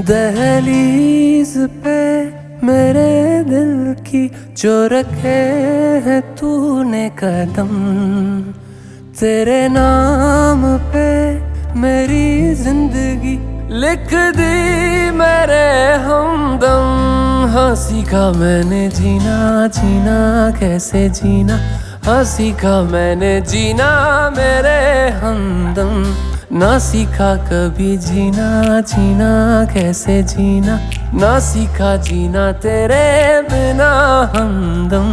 दहलीज पे मेरे दिल की जो रखे है तूने कदम, तेरे नाम पे मेरी जिंदगी लिख दी मेरे हमदम। हाँ सीखा मैंने जीना, जीना कैसे जीना, हाँ सीखा मैंने जीना मेरे हमदम। ना सीखा कभी जीना, जीना कैसे जीना, ना सीखा जीना तेरे बिना हमदम।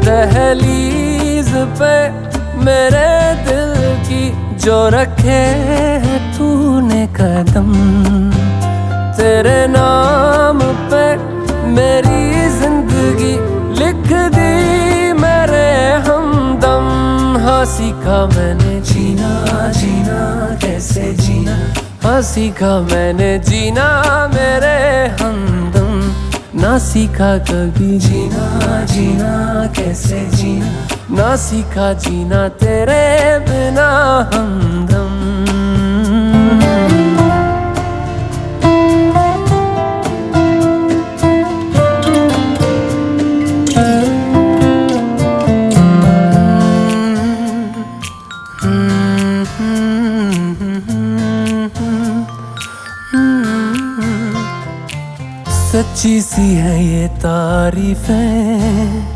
दहलीज पे मेरे दिल की जो रखे है तूने कदम, तेरे नाम पे मेरी जिंदगी लिख दी मेरे हमदम। हाँ सीखा मैंने जीना, जीना कैसे जीना, हाँ सीखा मैंने जीना मेरे हमदम। ना सीखा कभी जीना, जीना कैसे जीना, ना सीखा जीना तेरे बिना हमदम। सच्ची सी है ये तारीफें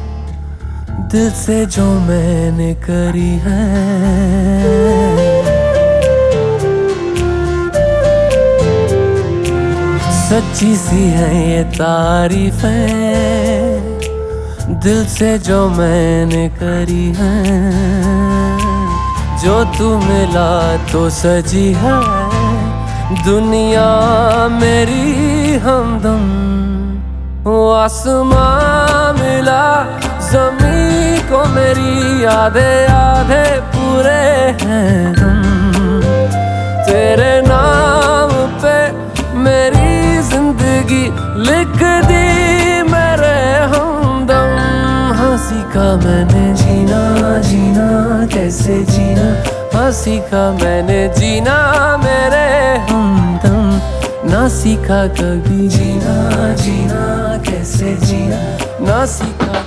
दिल से जो मैंने करी है, सच्ची सी है ये तारीफें दिल से जो मैंने करी है। जो तू मिला तो सजी है दुनिया मेरी हमदम। वो आसमां मिला ज़मीं को मेरी आधे आधे पूरे हैं हम। तेरे नाम पे मेरी जिंदगी लिख दी मेरे हमदम। हाँ सीखा मैंने जीना, जीना कैसे जीना, हाँ सीखा मैंने जीना मेरे हमदम। ना सीखा कभी जीना, जीना कैसे जीना, ना सीखा।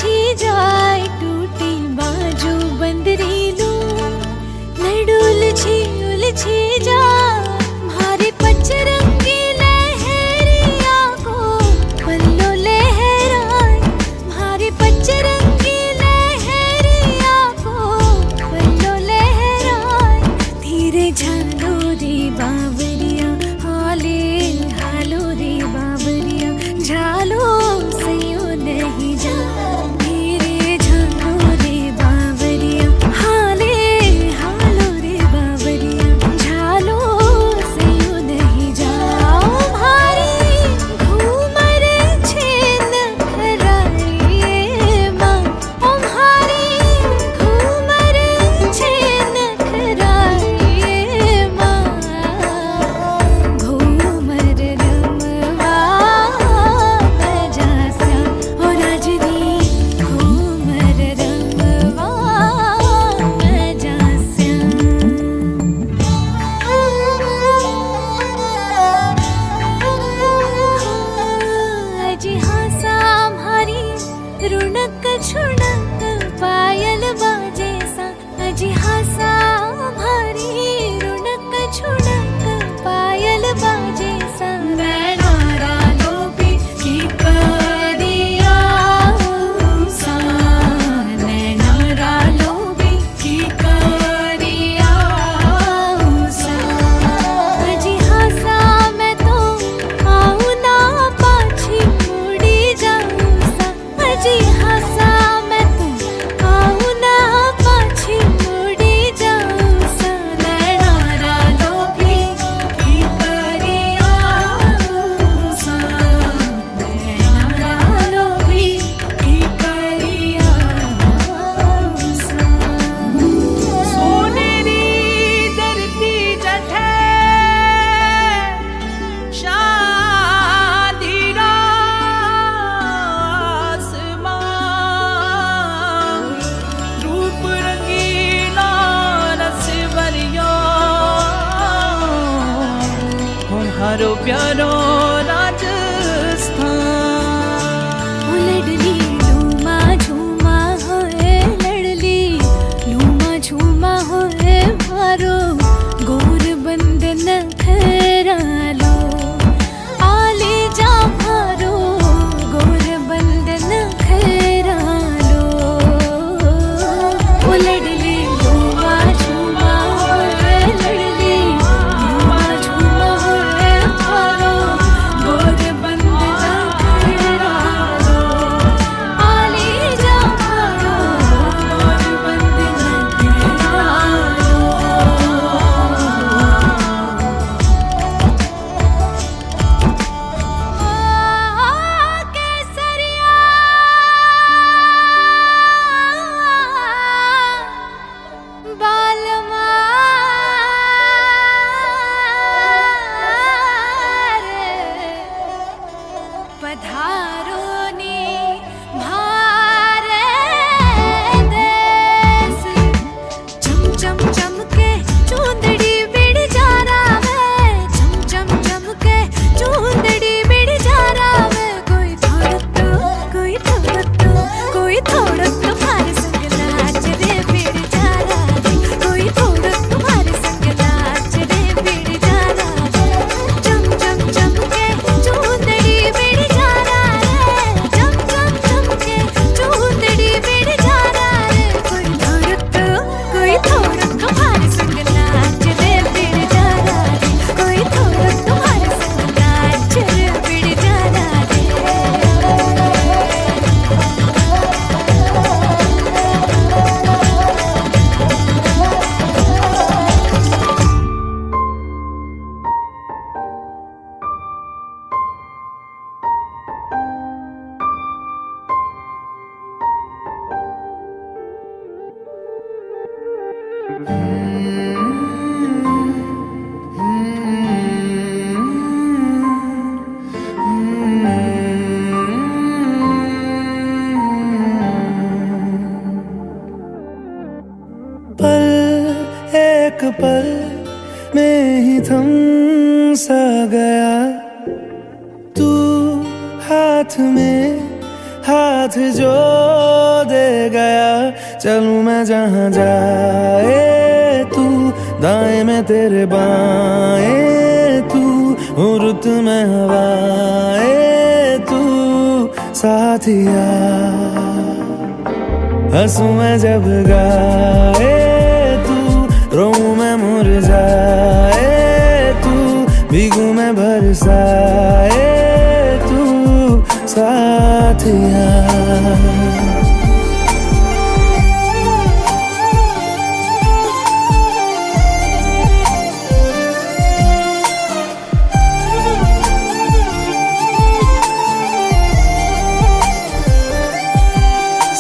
उलझी जाए टूटी बाजू बंदरी लूं, लड़ उलझी जाए भारी पचरंगी लहरिया को पल्लो लहराए, भारी पचरंगी लहरिया को पल्लो लहराए। धीरे झालो रे बावरिया हाले हालो रे बावरिया, झालो सयो नहीं जा। धीरे झालो रे बावरिया हाले हालो रे बावरिया, झालो सयो नहीं जा। भारी घूमर छेन खराए माँ, ओ भारी घूमर छेन खराए माँ, घूमर रमवा बजास्या ओ राजनी, घूमर रमवा बजास्या। अजी हासा भारी रुणक छुणक पायल बाजे सा, अजी हासा भारी रुणक छुणक पायल बाजे सा। नैनारा लोभी की करिया सा, नैनारा लोभी की करिया सा। अजी हासा मैं तो आऊं ना पाछी मुड़ी जाऊं सा, अजी हासा मैं तो आऊं ना पाछी मुड़ी जाऊं सा। नैनारा लोभी की करिया सा, नैनारा लोभी की करिया सा। सोनेरी धरती जठे शादीरा आसमां, रूप रंगीला रस भरिया, तुम्हारो प्यारो राजस्थान। लड़ली लूमा झूमा होए, लड़ली लूमा झूमा होए मारो, गोर बंदन खरालो आले जा मारो, गोर बंदन खरालो। ओ लड़ली लूमा झूमा होए, लड़ली लूमा झूमा होए मारो, गोर बंदन खरालो आले जा मारो, गोर बंदन खरालो। केसरिया बालमा रे, पधारो नी भारे देश। चम चम चमके चूंदड़ी बिड़ जा रावे, चम चम चमके चूंदड़ी बिड़ जा रावे। कोई थोड़क कोई थोड़क तुम्हारे संग नाच रे बिड़ जा रावे, कोई थोड़क तुम्हारे संग नाच रे बिड़ जा रावे। चम चम चमके चूंदड़ी बिड़ जा रावे, चम चम चमके चूंदड़ी बिड़ जा रावे। कोई थोड़क तुम्हारे संग नाच रे बिड़ जा रावे, कोई थोड़क तुम्हारे संग नाच रे बिड़ जा रावे। पल एक पल में ही थम सा गया, तू हाथ में हाथ जो दे गया चलूं मैं जहां जाए तू, दाएं में तेरे बाएं तू, रुत में हवाए तू साथिया। हंसूं मैं जब गाए तू, रोऊं मैं मुरझाए तू, भीगूं मैं बरसाए तू साथिया।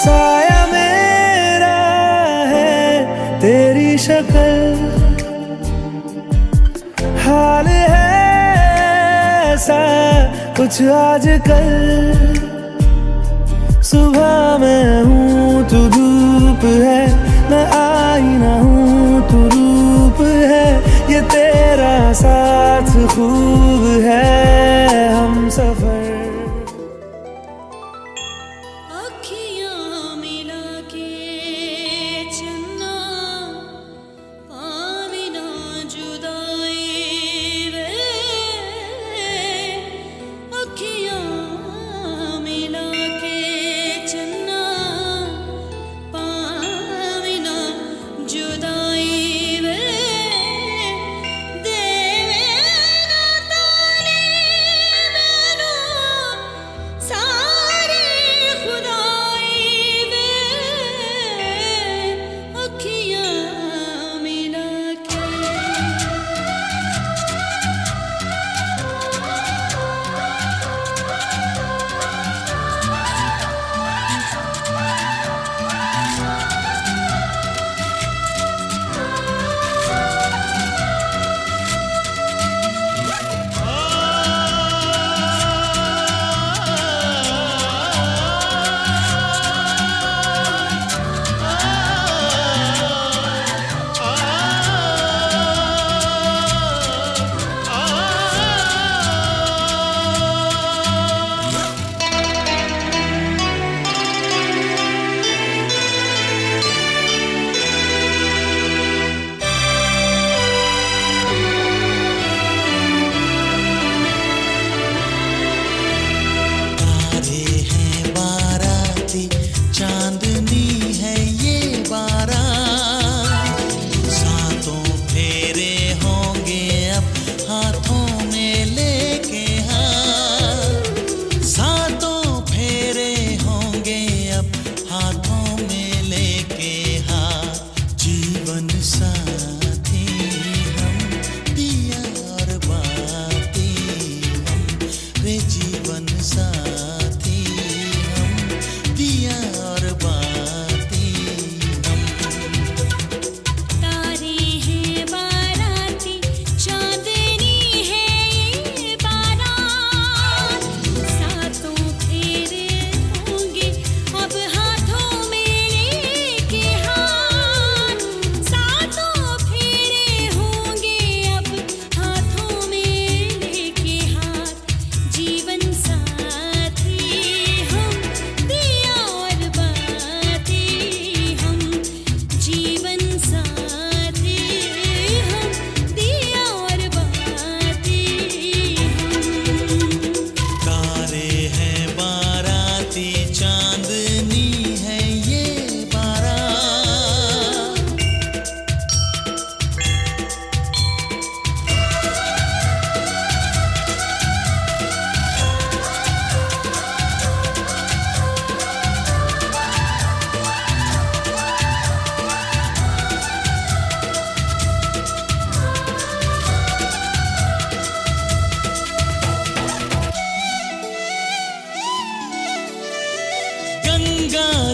साया मेरा है तेरी शक्ल, हाल है ऐसा कुछ आजकल। सुबह मैं हूँ तू धूप है, मैं आईना हूँ तू रूप है, ये तेरा साथ खूब है हम सफर।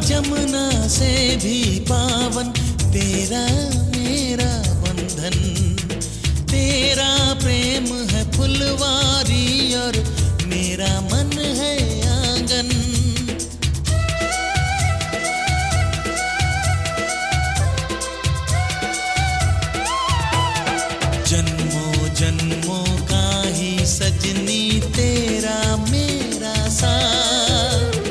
जमुना से भी पावन तेरा मेरा बंधन, तेरा प्रेम है फुलवारी और मेरा मन है आंगन। जन्मों जन्मों का ही सजनी तेरा मेरा साथ,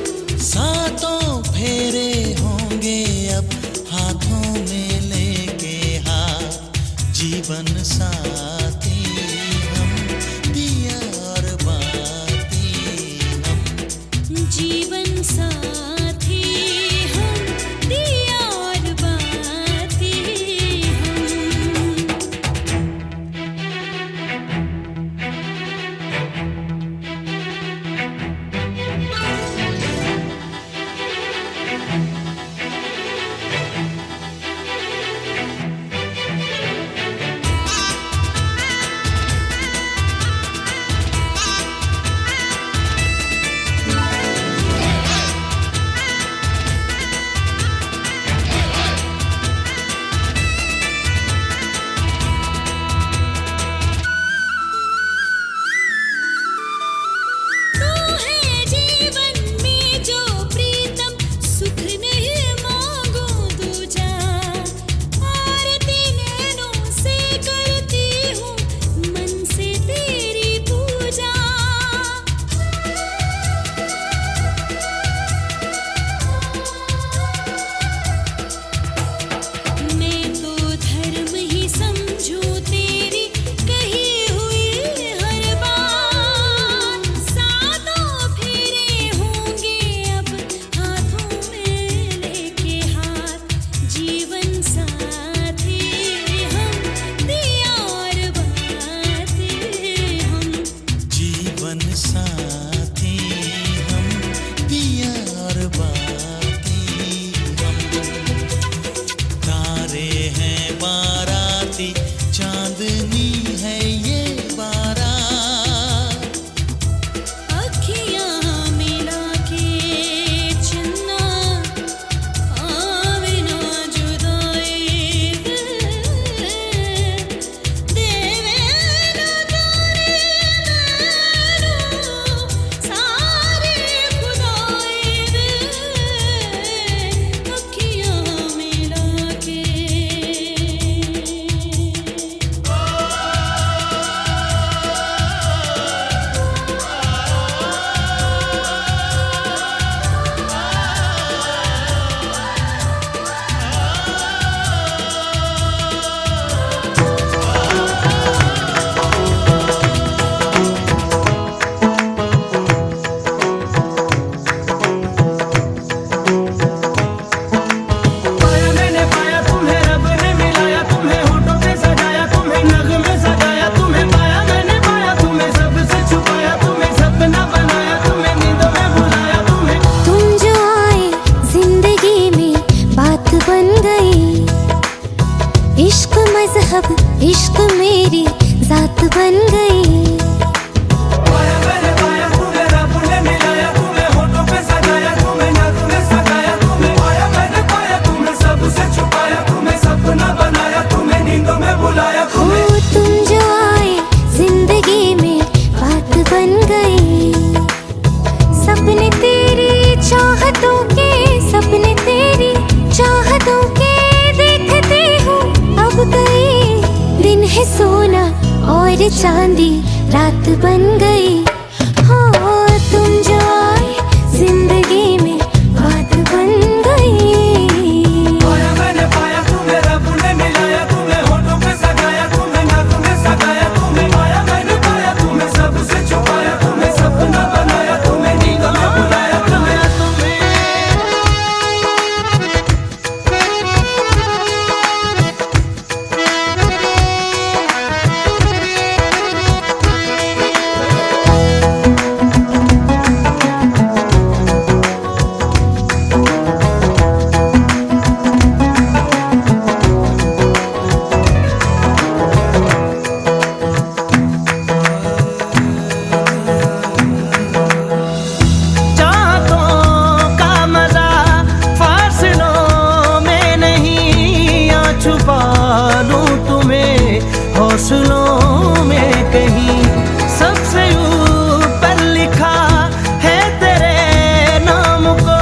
साथी हम, पिया और बाती हम। तारे हैं बाराती, चांदनी है ये बारात। अखियाँ मिला के चन्ना आवे ना जुदाई देवे ना तारे नैनो सारे खुदाई दे अखियाँ मिला के। पाया मैंने पाया तुम्हें, रब ने मिलाया तुम्हें, होठों पे सजाया तुम्हें, नगमे सजाया तुम्हें। पाया मैंने पाया तुम्हें, सबसे छुपाया तुम्हें, सपना बनाया तुम्हें, नींदों में बुलाया तुम्हें। तुम जो आए जिंदगी में बात बन गई, इश्क मजहब इश्क मेरी जात बन गई। पाया मैंने पाया तुम्हें, रब ने मिलाया तुम्हें, होठों पे सजाया तुम्हें, नगमे सजाया तुम्हें। पाया मैंने पाया तुम्हें, सबसे छुपाया तुम्हें, सपना बनाया तुम्हें, नींदों में बुलाया ओ तुम्हें। तुम जो आए जिंदगी में बात बन गई, सपने तेरी चाहतों के, सपने तेरी चाहतों के देखते हूँ अब गई। दिन है सोना और चांदी रात बन गई। हो तुम जो आए जिंदगी में बात बन गई। पाया मैंने पाया तुम्हें, रब ने मिलाया तुम्हें, होठों पे सजाया तुम्हें, नगमे सजाया तुम्हें। पाया मैंने पाया तुम्हें, सबसे छुपाया तुम्हें, सपना बनाया तुम्हें, नींदों में बुलाया तुम्हें। चाहतों का मजा फासलों में नहीं, आ छुपा लूं तुम्हें हौसलों में कहीं। सबसे ऊपर लिखा है तेरे नाम को,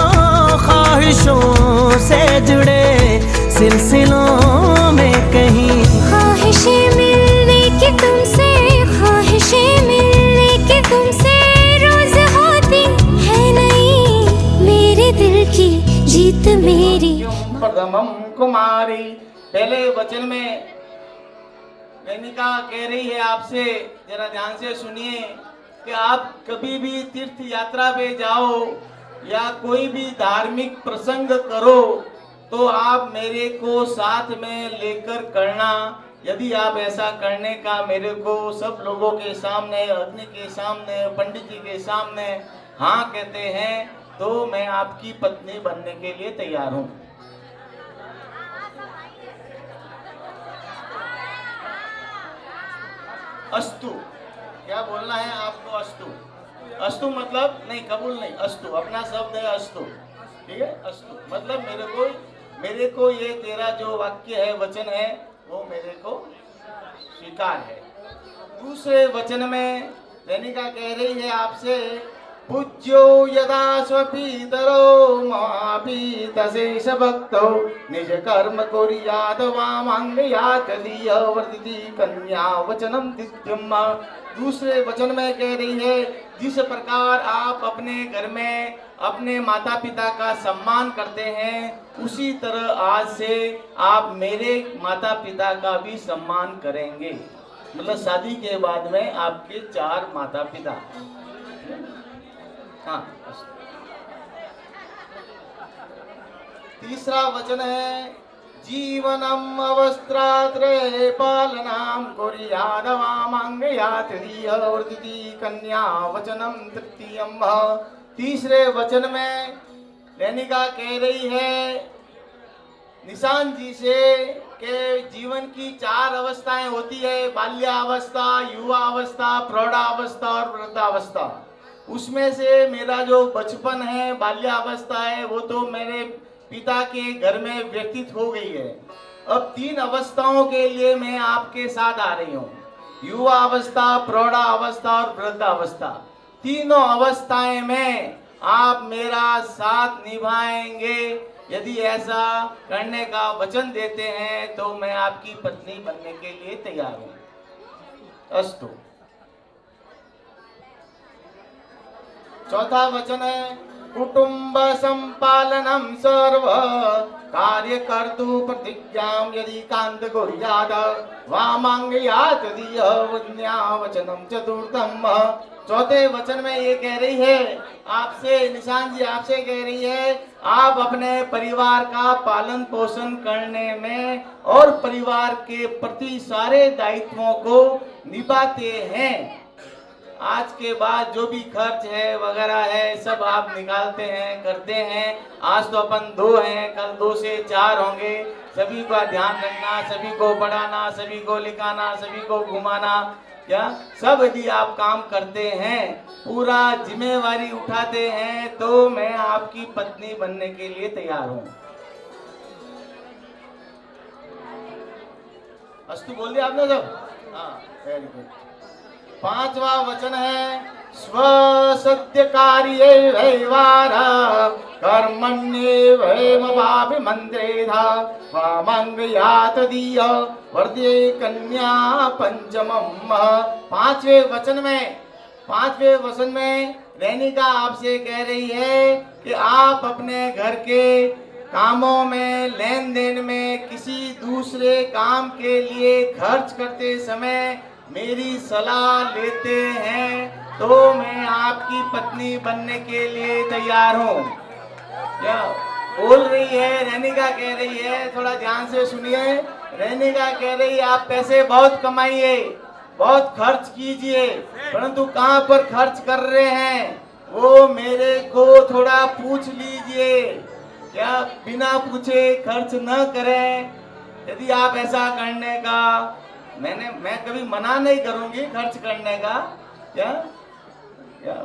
ख्वाहिशों से जुड़े सिलसिलों में कहीं। ख्वाहिशें मिलने की तुमसे, ख्वाहिशें मिलने की तुमसे रोज होती है नहीं, मेरे दिल की जीत मेरी। प्रथमम कुमारी। पहले वचन में प्रेमिका कह रही है आपसे, जरा ध्यान से सुनिए, कि आप कभी भी तीर्थ यात्रा पे जाओ या कोई भी धार्मिक प्रसंग करो तो आप मेरे को साथ में लेकर करना। यदि आप ऐसा करने का मेरे को सब लोगों के सामने, अग्नि के सामने, पंडित जी के सामने हाँ कहते हैं तो मैं आपकी पत्नी बनने के लिए तैयार हूँ। अस्तु, क्या बोलना है आपको? अस्तु। अस्तु मतलब नहीं, कबूल नहीं, अस्तु अपना शब्द है अस्तु, ठीक है। अस्तु मतलब मेरे को ये तेरा जो वाक्य है, वचन है, वो मेरे को स्वीकार है। दूसरे वचन में रेणुका कह रही है आपसे, पूज्यो यदा स्वपीतरो मापी तशेष भक्तो निज कर्म कुर्यात् वामांगयात् दीय वर्तिति कन्या वचनम दिव्यम। दूसरे वचन में कह रही है, जिस प्रकार आप अपने घर में अपने माता पिता का सम्मान करते हैं, उसी तरह आज से आप मेरे माता पिता का भी सम्मान करेंगे। मतलब शादी के बाद में आपके 4 माता पिता। हाँ। तीसरा वचन है, जीवनम अवस्त्रात्रये पालनाम कुर्यादवामांगयात वर्धिति कन्या वचनम तृतीयम। तीसरे वचन में रेणुका कह रही है निशांत जी से कि जीवन की 4 अवस्थाएं होती है, बाल्यावस्था, युवावस्था, प्रौढ़ावस्था और वृद्धावस्था। उसमें से मेरा जो बचपन है, बाल्यावस्था है, वो तो मेरे पिता के घर में व्यतीत हो गई है। अब 3 अवस्थाओं के लिए मैं आपके साथ आ रही हूँ, युवा अवस्था, प्रौढ़ा अवस्था और वृद्धावस्था। तीनों अवस्थाएं में आप मेरा साथ निभाएंगे। यदि ऐसा करने का वचन देते हैं तो मैं आपकी पत्नी बनने के लिए तैयार हूं। अस्तु। चौथा वचन है कुटुंब संपालनम सर्व कार्य कर्तु प्रतिज्ञां यदि कांत कुर्यात् वामांगयात् वचनम चतुर्थम। चौथे वचन में ये कह रही है आपसे, निशांत जी आपसे कह रही है, आप अपने परिवार का पालन पोषण करने में और परिवार के प्रति सारे दायित्वों को निभाते हैं। आज के बाद जो भी खर्च है वगैरह है सब आप निकालते हैं, करते हैं। आज तो अपन 2 हैं, कल 2 से 4 होंगे। सभी का ध्यान रखना, सभी को पढ़ाना, सभी को लिखाना, सभी को घुमाना, क्या सब यदि आप काम करते हैं, पूरा जिम्मेवारी उठाते हैं, तो मैं आपकी पत्नी बनने के लिए तैयार हूं। अस्तु बोल दिया आपने सब? हाँ, वेरी गुड। 5वां वचन है स्व सत्य कार्ये वैवार कर्मण्येवैमवाभिमन्त्रेधा वामंगयात दीय वर्धे कन्या पंचमम। 5वें वचन में रेणुका आपसे कह रही है कि आप अपने घर के कामों में, लेन देन में, किसी दूसरे काम के लिए खर्च करते समय मेरी सलाह लेते हैं तो मैं आपकी पत्नी बनने के लिए तैयार हूँ। क्या बोल रही है रेणुका? कह रही है, थोड़ा ध्यान से सुनिए। रेणुका कह रही है आप पैसे बहुत कमाइए, बहुत खर्च कीजिए, परंतु कहाँ पर खर्च कर रहे हैं वो मेरे को थोड़ा पूछ लीजिए। क्या बिना पूछे खर्च न करें। यदि आप ऐसा करने का मैं कभी मना नहीं करूंगी खर्च करने का, क्या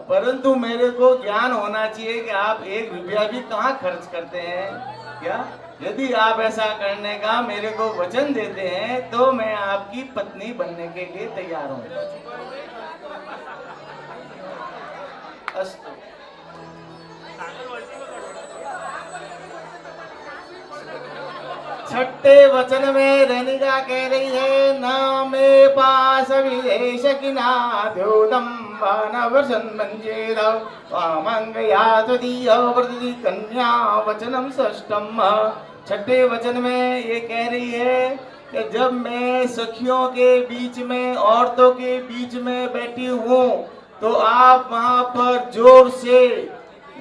परंतु मेरे को ज्ञान होना चाहिए कि आप 1 रुपया भी कहाँ खर्च करते हैं। क्या यदि आप ऐसा करने का मेरे को वचन देते हैं तो मैं आपकी पत्नी बनने के लिए तैयार हूँ। अस्तु। छठे वचन में रेणुका कह रही है न मे पास विदेश किना द्योतम वानवर्षन मंजेद वामंगयात दीय वर्धि कन्या वचनम षष्ठम। छठे वचन में ये कह रही है कि जब मैं सखियों के बीच में, औरतों के बीच में बैठी हूँ तो आप वहाँ पर जोर से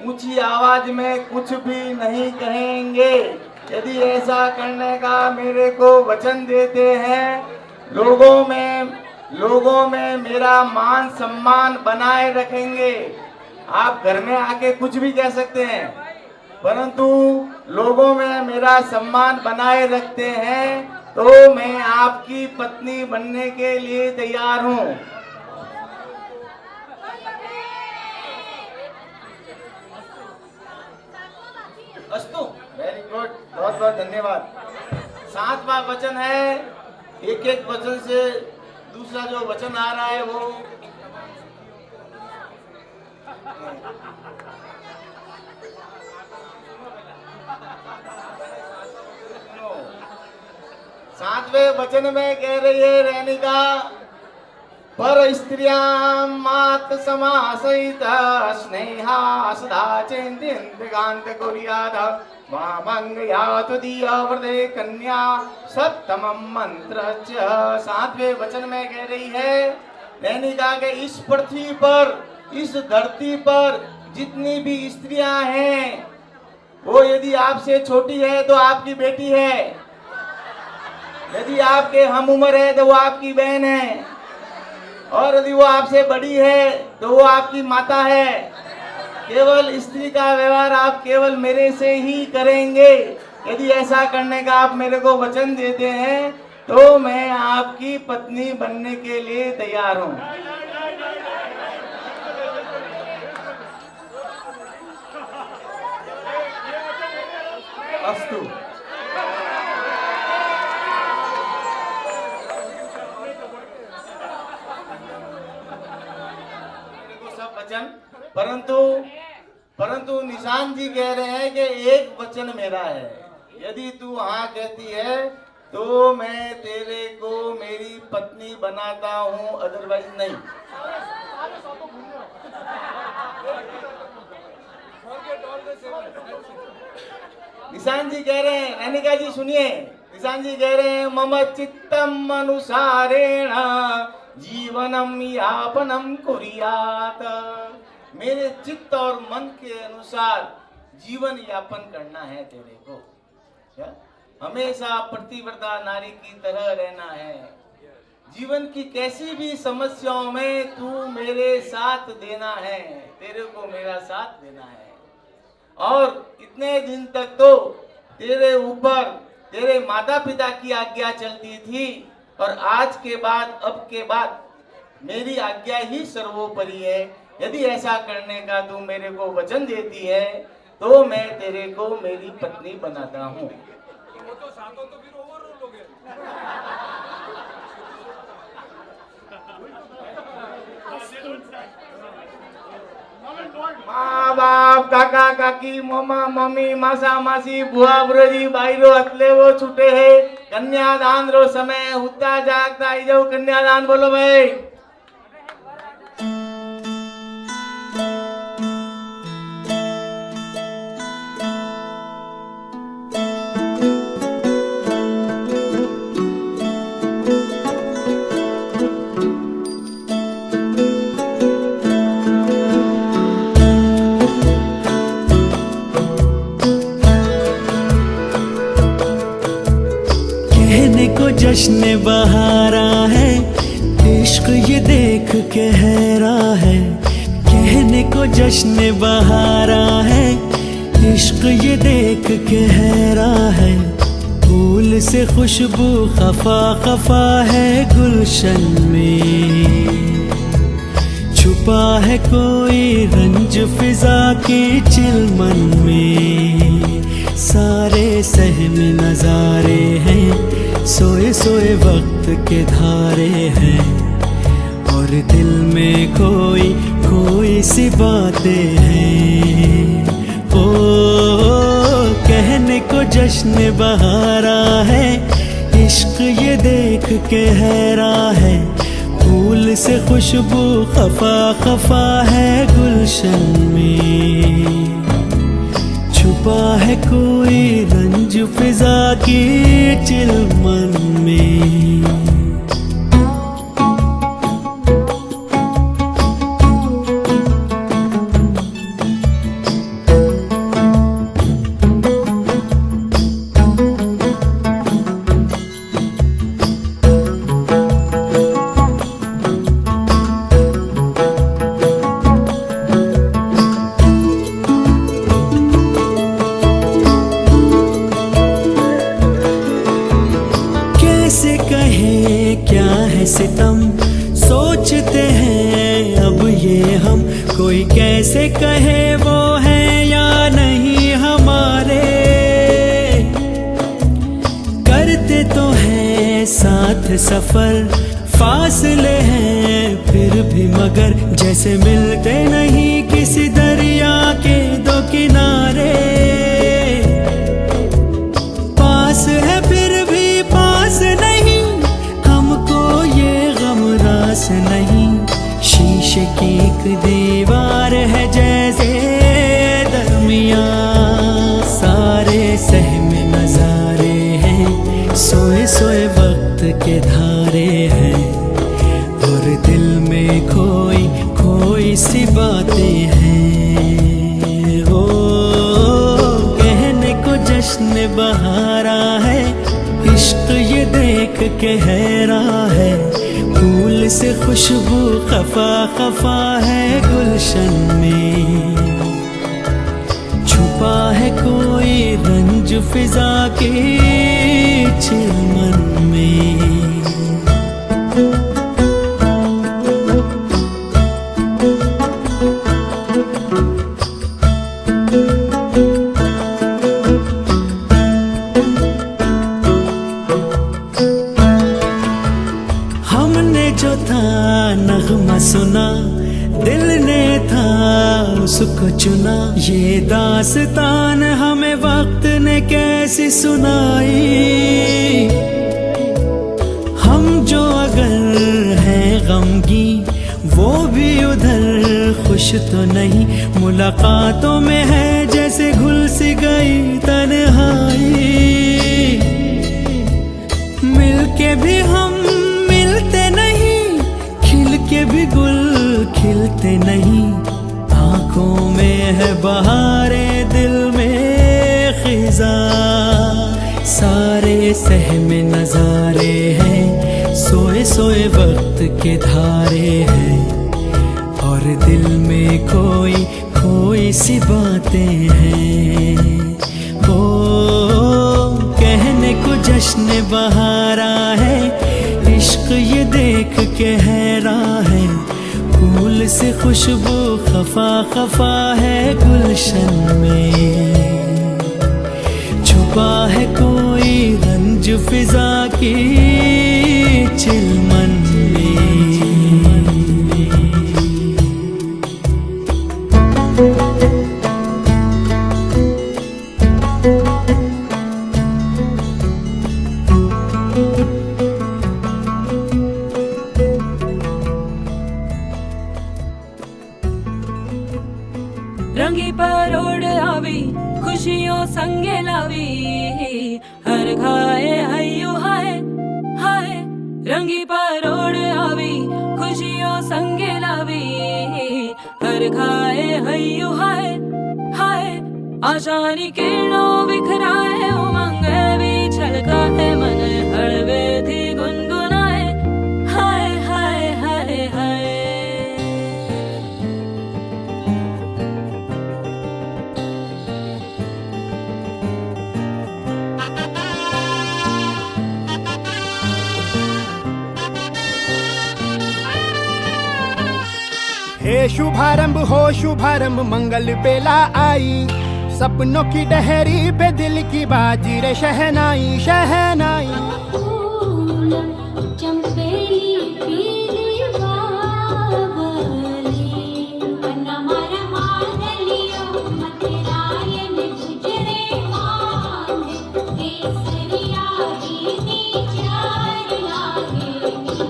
ऊंची आवाज में कुछ भी नहीं कहेंगे। यदि ऐसा करने का मेरे को वचन देते हैं लोगों में मेरा मान सम्मान बनाए रखेंगे। आप घर में आके कुछ भी कह सकते हैं, परंतु लोगों में मेरा सम्मान बनाए रखते हैं तो मैं आपकी पत्नी बनने के लिए तैयार हूँ। अस्तु, वेरी गुड, बहुत बहुत धन्यवाद। 7वां वचन है, एक वचन से दूसरा जो वचन आ रहा है वो सातवें वचन में कह रही है रेणुका पर स्त्रियां मात समासहित स्नेहा सदा चिंतिकांत कुर्याद वामंगयात दीय वर्धे कन्या सप्तमम मंत्र। 7वें वचन में कह रही है रेणुका के इस पृथ्वी पर, इस धरती पर जितनी भी स्त्रियां हैं वो यदि आपसे छोटी है तो आपकी बेटी है, यदि आपके हम उम्र है तो वो आपकी बहन है, और यदि वो आपसे बड़ी है तो वो आपकी माता है। केवल स्त्री का व्यवहार आप केवल मेरे से ही करेंगे। यदि ऐसा करने का आप मेरे को वचन देते हैं तो मैं आपकी पत्नी बनने के लिए तैयार हूं। अस्तु। सब वचन, परंतु निशान जी कह रहे हैं कि एक वचन मेरा है, यदि तू हाँ कहती है तो मैं तेरे को मेरी पत्नी बनाता हूँ, अदरवाइज नहीं। निशान जी कह रहे हैं, अनिका जी सुनिए, निशान जी कह रहे हैं मम चित्तम अनुसारेण जीवनम यापनम कुर्यात। मेरे चित्त और मन के अनुसार जीवन यापन करना है तेरे को। क्या? हमेशा प्रतिव्रता नारी की तरह रहना है। जीवन की कैसी भी समस्याओं में तू मेरे साथ देना है, तेरे को मेरा साथ देना है। और इतने दिन तक तो तेरे ऊपर तेरे माता पिता की आज्ञा चलती थी, और आज के बाद अब के बाद मेरी आज्ञा ही सर्वोपरि है। यदि ऐसा करने का तू मेरे को वचन देती है तो मैं तेरे को मेरी पत्नी बनाता हूँ। माँ बाप काका काकी मामा मम्मी मासा मासी बुआ बुरजी बाईरो अतले वो छूटे है। कन्यादान रो समय उठता जागता आई जाओ, कन्यादान बोलो भाई। जश्न बहारा है, इश्क ये देख के हैरा है। कहने को जश्न बहारा है, इश्क ये देख के हैरा है। फूल से खुशबू खफा खफा है गुलशन में, छुपा है कोई रंज फिजा के चिलमन में। सारे सहम नजारे हैं, सोए सोए वक्त के धारे हैं, और दिल में कोई कोई सी बातें हैं। ओ कहने को जश्न बहारा है, इश्क ये देख के हैरा है। फूल से खुशबू खफा खफा है गुलशन में, छुपा है कोई रंज फिजा की चिलमन में। सितम सोचते हैं अब ये हम, कोई कैसे कहे वो है या नहीं हमारे। करते तो हैं साथ सफर, फासले हैं फिर भी मगर, जैसे मिलते नहीं किसी दरिया के दो किनारे। पास है फिर भी पास नहीं, नहीं शीशे की एक दीवार है जैसे दरमिया। सारे सहम नजारे हैं, सोए सोए वक्त के धारे हैं, और दिल में कोई कोई सी बातें के हैरान है, फूल से खुशबू खफा खफा है गुलशन में, छुपा है कोई रंज फिजा के चिलमन में। हमने जो था नगमा सुना, दिल ने था उसको चुना, ये दास्तान हमें वक्त ने कैसी सुनाई। हम जो अगर हैं गमगी, वो भी उधर खुश तो नहीं, मुलाकातों में है जैसे घुल सी गई तन्हाई। मिलके भी हम मिलते नहीं, खिल के भी गुल खिलते नहीं, आंखों में है बहारे दिल में खिजा, सारे सहमे नजारे हैं, सोए सोए वक्त के धारे हैं, और दिल में कोई कोई सी बातें हैं। हो कहने को जश्न बहारा है, इश्क ये देख के हैरान है, फूल से खुशबू खफा खफा है गुलशन में, छुपा है कोई रंज फिजा की चिलमन में। रंगी परोड़ आवी खुशियों संगे लावी, हर खाए हयो हाय हाय। रंगी परोड़ आवी खुशियों संगे लावी, हर खाए हयो हाय हाय। आशानी किरणों बिखराए उमंग भी छलका है, मन हड़वे थी गुनगुनाए हाय हाय हाय हाय। हे शुभारंभ हो शुभारंभ मंगल बेला आई, सपनों की डहरी पे दिल की बाजी रे शहनाई शहनाई। चंपेली पीली बावली, बनमारा मादलियो मतरायन गुजरे मान, केसरिया दीदी चार लागेगी।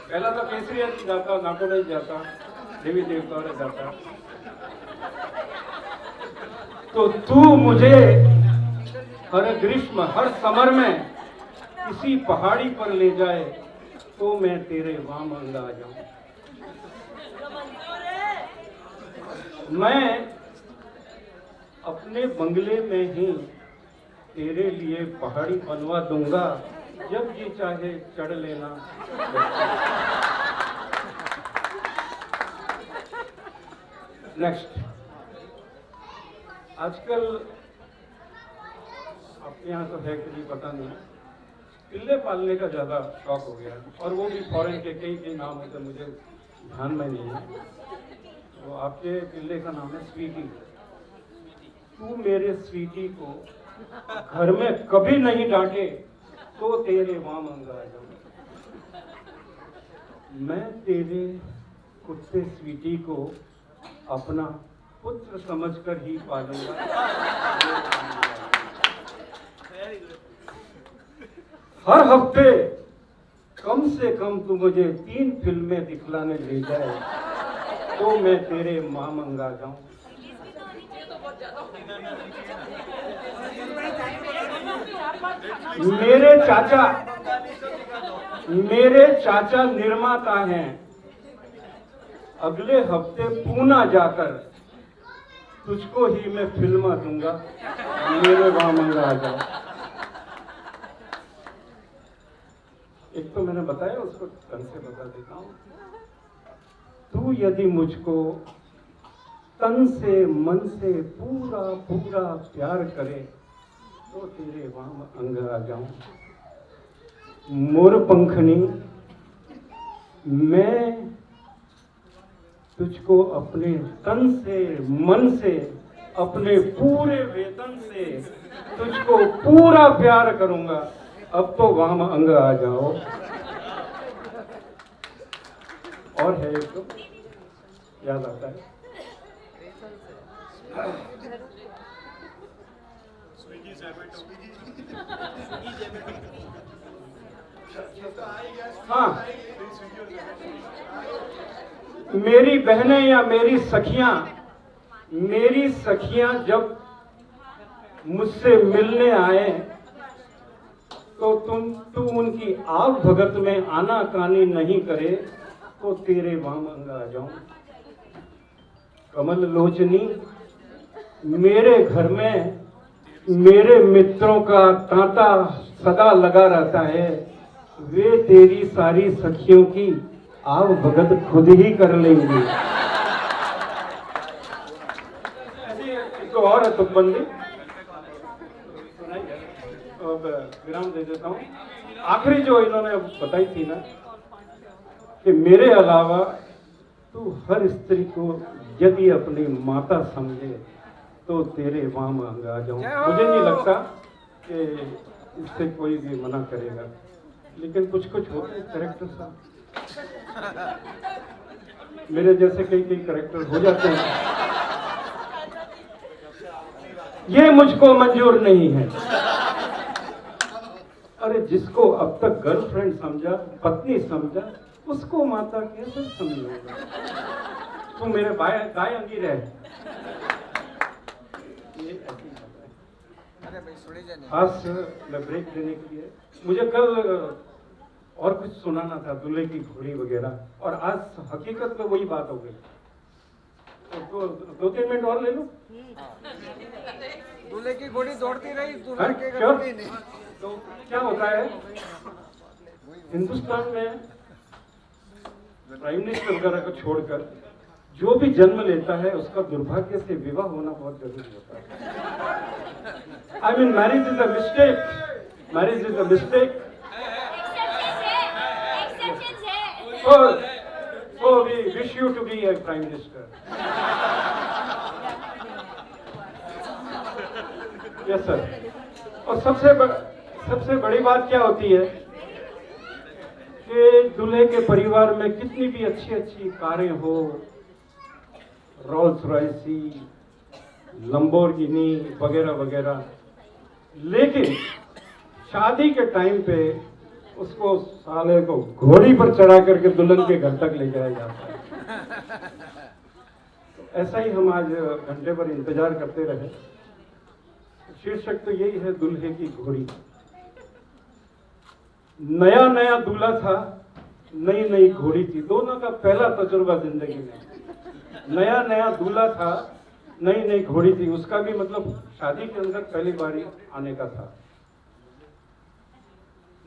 पहला तो केसरी जाता, नाको नहीं जाता, देवी देवताओं ने जाता। तो तू मुझे हर ग्रीष्म हर समर में किसी पहाड़ी पर ले जाए, तो मैं तेरे वहां मंगा आ जाऊं। मैं अपने बंगले में ही तेरे लिए पहाड़ी बनवा दूंगा, जब जी चाहे चढ़ लेना। नेक्स्ट, आजकल आपके यहाँ तो है कि नहीं पता नहीं, पिल्ले पालने का ज़्यादा शौक हो गया है और वो भी फॉरेन के कई नाम होते मुझे ध्यान में नहीं है। तो आपके पिल्ले का नाम है स्वीटी। तू मेरे स्वीटी को घर में कभी नहीं डांटे तो तेरे वहां मंगा जाऊं। मैं तेरे कुत्ते स्वीटी को अपना पुत्र समझकर ही पालूंगा। हर हफ्ते कम से कम तू मुझे 3 फिल्में दिखलाने ले जाए तो मैं तेरे मां मंगा जाऊं। मेरे चाचा निर्माता हैं। अगले हफ्ते पूना जाकर तुझको ही मैं फिल्म दूंगा, मेरे वहां मंगा आ जाओ। एक तो मैंने बताया, उसको ढंग से बता देता हूं। तू यदि मुझको तन से मन से पूरा पूरा प्यार करे तो तेरे वहां अंग आ जाऊं। मोर पंखनी, मैं तुझको अपने तन से मन से अपने पूरे वेतन से तुझको पूरा प्यार करूंगा। अब तो वहां अंग आ जाओ। और है एक तो याद आता है, हाँ, मेरी बहनें या मेरी सखियां जब मुझसे मिलने आए तो तू उनकी आग भगत में आनाकानी नहीं करे तो तेरे वहां मंगा जाऊं। कमल लोचनी, मेरे घर में मेरे मित्रों का तांता सदा लगा रहता है। वे तेरी सारी सखियों की आव भगत खुद ही कर लेंगे। तो और है तुकबंदी, अब विराम दे देता हूँ। आखिरी जो इन्होंने बताई थी ना कि मेरे अलावा तू हर स्त्री को यदि अपनी माता समझे तो तेरे वहां मंगा जाऊं। मुझे नहीं लगता कि इससे कोई भी मना करेगा, लेकिन कुछ होते हैं कैरेक्टर साहब, मेरे जैसे कई कैरेक्टर हो जाते हैं। ये मुझको मंजूर नहीं है। अरे जिसको अब तक गर्लफ्रेंड समझा, पत्नी समझा, उसको माता कैसे समझूंगा? तू मेरे गाय अंगी रहे। ये ऐसी खास मैं ब्रेक देने के लिए, मुझे कल और कुछ सुनाना था, दूल्हे की घोड़ी वगैरह, और आज हकीकत में वही बात हो गई। तो 2-3 मिनट और ले लो। दूल्हे की घोड़ी दौड़ती रही, दूल्हे के घोड़ी नहीं। तो क्या होता है हिंदुस्तान में, प्राइम मिनिस्टर वगैरह को छोड़कर जो भी जन्म लेता है उसका दुर्भाग्य से विवाह होना बहुत जरूरी होता है। I mean marriage is a mistake, marriage is a mistake. So we wish you to be a prime minister. Yes sir. और सबसे बड़ी बात क्या होती है कि दूल्हे के परिवार में कितनी भी अच्छी कारें हो, रोल्स रॉयसी, लंबोर्गिनी वगैरह वगैरह, लेकिन शादी के टाइम पे उसको साले को घोड़ी पर चढ़ा करके दुल्हन के घर तक ले जाया जाता है। ऐसा ही हम आज घंटे भर इंतजार करते रहे। शीर्षक तो यही है, दूल्हे की घोड़ी। नया दूल्हा था, नई घोड़ी थी। दोनों का पहला तजुर्बा जिंदगी में। नया दूल्हा था, नई घोड़ी थी। उसका भी मतलब शादी के अंदर पहली बारी आने का था।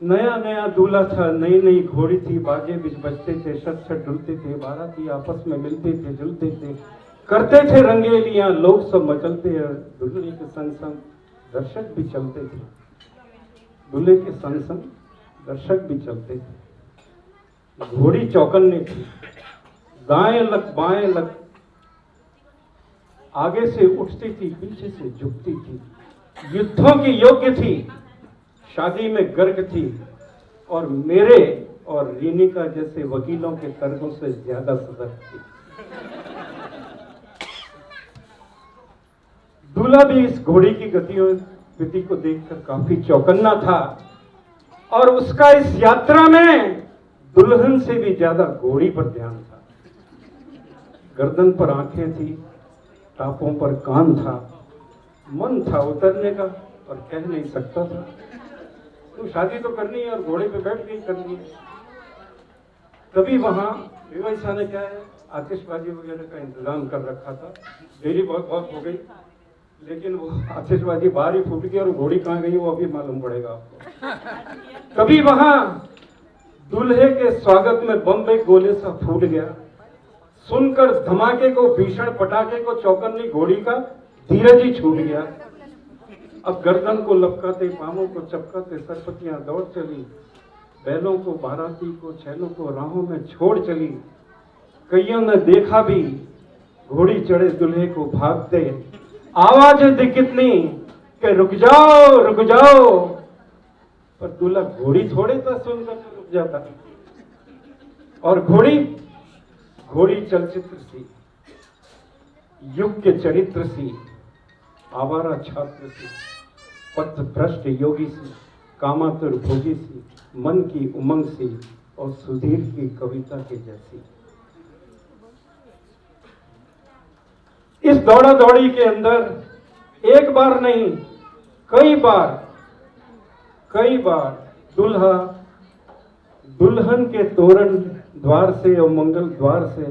नया दूल्हा था, नई घोड़ी थी। बाजे बीच बजते थे, शट डुलते थे, बाराती आपस में मिलते थे, जुलते थे, करते थे रंगेलियां, लोग सब मचलते हैं। दूल्हे के संग संग दर्शक भी चलते थे। दूल्हे के संग संग दर्शक भी चलते थे। घोड़ी चौकन्ने थी, दाएं लग बाएं लग, आगे से उठती थी, पीछे से झुकती थी, युद्धों की योग्य थी, शादी में गर्ग थी, और मेरे और रीनिका जैसे वकीलों के तर्कों से ज्यादा सजग थी। दूल्हा भी इस घोड़ी की गति को देखकर काफी चौकन्ना था, और उसका इस यात्रा में दुल्हन से भी ज्यादा घोड़ी पर ध्यान था। गर्दन पर आंखें थी, टापों पर कान था, मन था उतरने का, और कह नहीं सकता था। तो शादी तो करनी है और घोड़े पे बैठ के ही करनी है। तभी वहां विवशा ने क्या है, आतिशबाजी वगैरह का इंतजाम कर रखा था। देरी बहुत हो गई, लेकिन वो आतिशबाजी बाहर ही फूट गई, और घोड़ी कहाँ गई वो अभी मालूम पड़ेगा आपको। तभी वहां दूल्हे के स्वागत में बम एक गोले सा फूट गया। सुनकर धमाके को, भीषण पटाखे को, चौकन्नी घोड़ी का धीरज ही छूट गया। अब गर्दन को लपकाते, पांवों को चपकाते सरपतियां दौड़ चली, बैलों को, बाराती को, छैलों को राहों में छोड़ चली। कईयों ने देखा भी घोड़ी चढ़े दूल्हे को भागते, आवाज दी कितनी कि रुक जाओ, पर दूल्हा घोड़ी थोड़े था सुनकर रुक जाता। और घोड़ी चलचित्र सी, युग के चरित्र सी, आवारा छात्र सी, पथ भ्रष्ट योगी सी, कामातुर भोगी सी, मन की उमंग सी, और सुधीर की कविता के जैसी। इस दौड़ा दौड़ी के अंदर एक बार नहीं, कई बार दूल्हा दुल्हन के तोरण द्वार से और मंगल द्वार से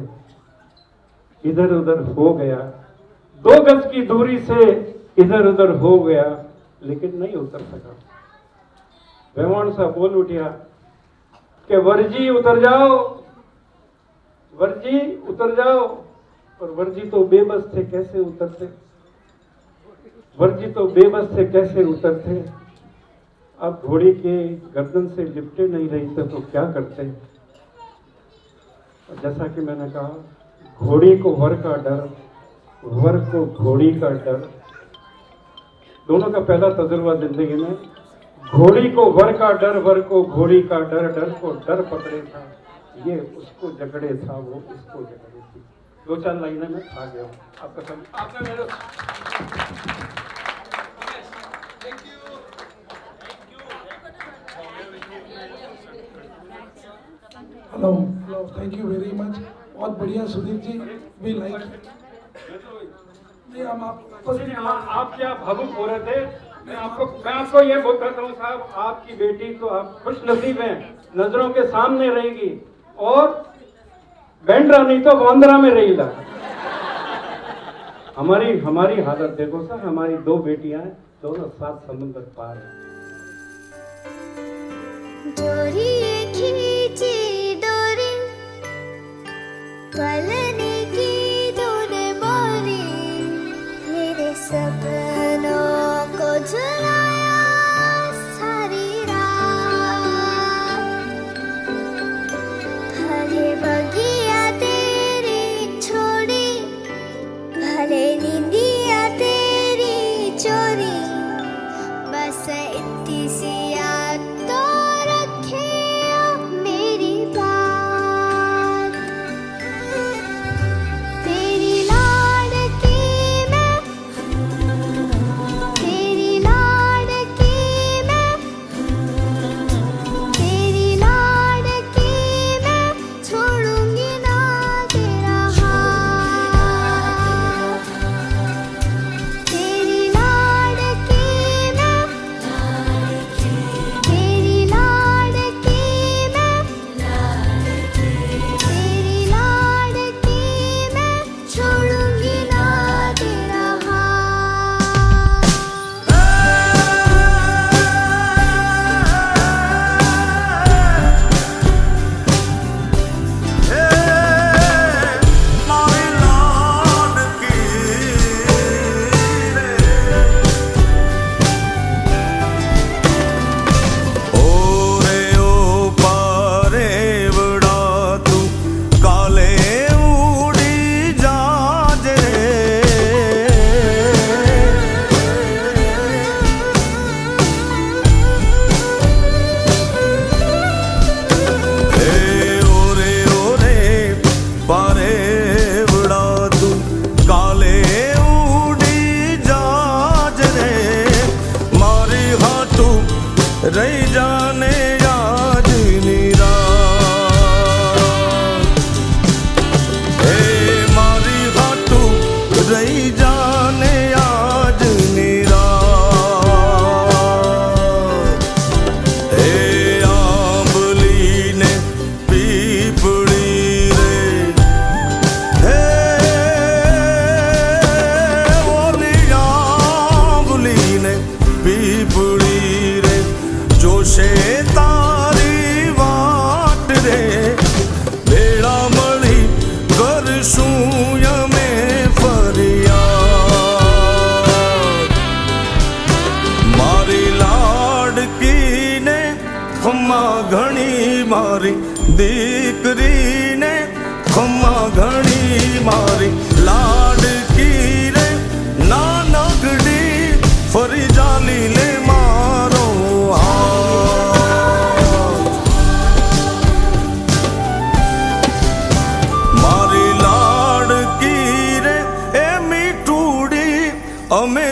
इधर उधर हो गया, 2 गज की दूरी से इधर उधर हो गया, लेकिन नहीं उतर सका। वेवाण सा बोल उठा कि वर्जी उतर जाओ, और वर्जी तो बेबस थे, कैसे उतरते। अब घोड़ी के गर्दन से लिपटे नहीं रही थे तो क्या करते। जैसा कि मैंने कहा, घोड़ी को वर का डर, वर को घोड़ी का डर, दोनों का पहला तजुर्बा जिंदगी में। घोड़ी को वर का डर, वर को घोड़ी का डर, डर को डर पकड़े था, ये उसको जकड़े था, वो उसको जकड़े थी। 2-4 लाइनें में खा गया हूँ। आपने मेरे hello, thank you very much. बहुत बढ़िया सुधीर जी, वी लाइक। आप क्या भावुक हो रहे थे। मैं आपको ये बोल रहा हूँ साहब, आपकी बेटी तो आप खुश नसीब हैं, नजरों के सामने रहेगी, और बैंड्रा नहीं तो बांद्रा में रहेगा। हमारी हालत देखो सर, हमारी 2 बेटियां हैं, दोनों 7 समुद्र पार हैं। डोरी खींची डोरी, पलने की धुन बोली, मेरे सपनों को झुलाया सारी रात। भले बगिया तेरी छोड़ी, भले नींदिया तेरी चोरी, बस इतनी सी याद तो रखे मेरी बात।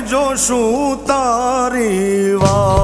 જોશું તારી વાત